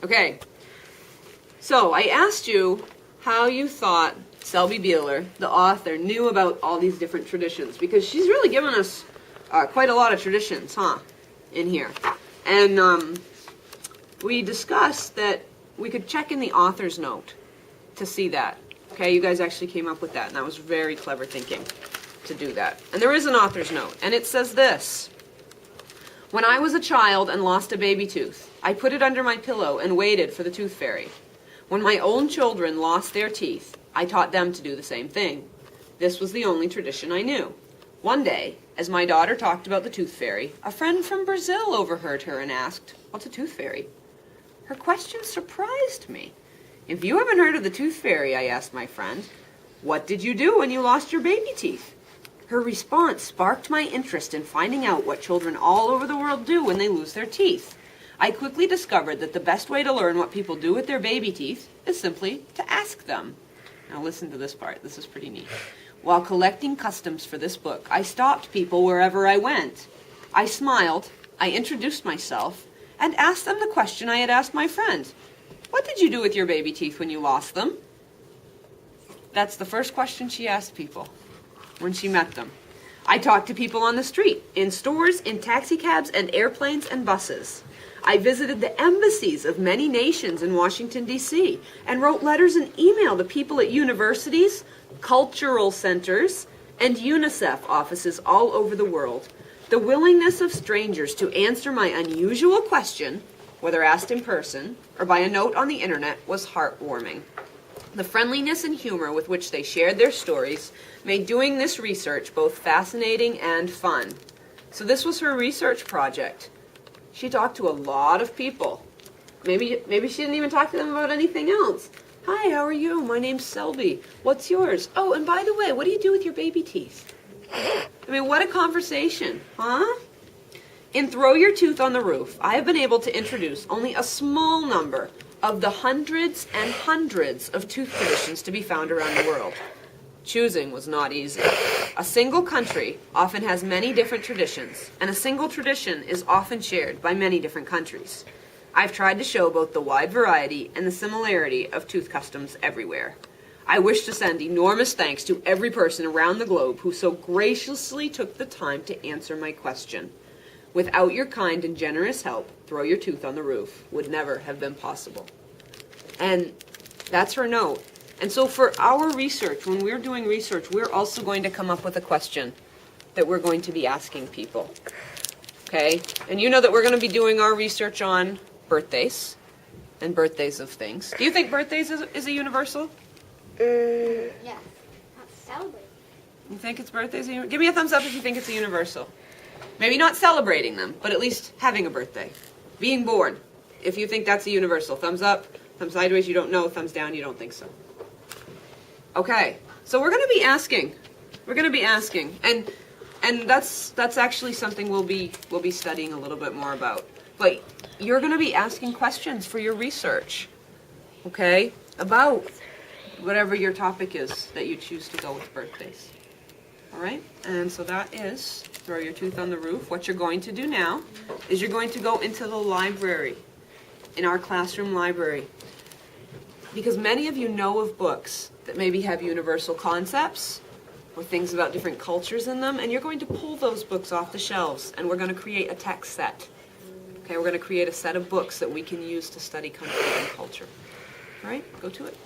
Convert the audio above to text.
Okay, so I asked you how you thought Selby Bieler, the author, knew about all these different traditions, because she's really given us quite a lot of traditions, in here. And we discussed that we could check in the author's note to see that. Okay, you guys actually came up with that, and that was very clever thinking to do that. And there is an author's note, and it says this: "When I was a child and lost a baby tooth, I put it under my pillow and waited for the tooth fairy. When my own children lost their teeth, I taught them to do the same thing. This was the only tradition I knew. One day, as my daughter talked about the tooth fairy, a friend from Brazil overheard her and asked, 'What's a tooth fairy?' Her question surprised me. 'If you haven't heard of the tooth fairy,' I asked my friend, 'what did you do when you lost your baby teeth?' Her response sparked my interest in finding out what children all over the world do when they lose their teeth. I quickly discovered that the best way to learn what people do with their baby teeth is simply to ask them." Now listen to this part. This is pretty neat. "While collecting customs for this book, I stopped people wherever I went. I smiled, I introduced myself, and asked them the question I had asked my friend. 'What did you do with your baby teeth when you lost them?' That's the first question she asked people when she met them. I talked to people on the street, in stores, in taxicabs and airplanes and buses. I visited the embassies of many nations in Washington, D.C., and wrote letters and email to people at universities, cultural centers, and UNICEF offices all over the world. The willingness of strangers to answer my unusual question, whether asked in person or by a note on the internet, was heartwarming. The friendliness and humor with which they shared their stories made doing this research both fascinating and fun." So this was her research project. She talked to a lot of people. Maybe she didn't even talk to them about anything else. "Hi, how are you? My name's Selby. What's yours? Oh, and by the way, what do you do with your baby teeth?" I mean, what a conversation, huh? In Throw Your Tooth on the Roof, I have been able to introduce only a small number of the hundreds and hundreds of tooth traditions to be found around the world. Choosing was not easy. A single country often has many different traditions, and a single tradition is often shared by many different countries. I've tried to show both the wide variety and the similarity of tooth customs everywhere. I wish to send enormous thanks to every person around the globe who so graciously took the time to answer my question. Without your kind and generous help, Throw Your Tooth on the Roof would never have been possible." And that's her note. And so for our research, when we're doing research, we're also going to come up with a question that we're going to be asking people. Okay? And you know that we're going to be doing our research on birthdays and birthdays of things. Do you think birthdays is a universal? Yeah. Not celebrate. You think it's birthdays? Give me a thumbs up if you think it's a universal. Maybe not celebrating them, but at least having a birthday. Being born. If you think that's a universal, thumbs up. Thumbs sideways, you don't know. Thumbs down, you don't think so. Okay, so we're going to be asking. We're going to be asking, and that's actually something we'll be studying a little bit more about. But you're going to be asking questions for your research, okay, about whatever your topic is that you choose to go with birthdays. All right, and so that is Throw Your Tooth on the Roof. What you're going to do now is you're going to go into the library, in our classroom library, because many of you know of books that maybe have universal concepts or things about different cultures in them, and you're going to pull those books off the shelves, and we're going to create a text set. Okay, we're going to create a set of books that we can use to study country and culture. All right, go to it.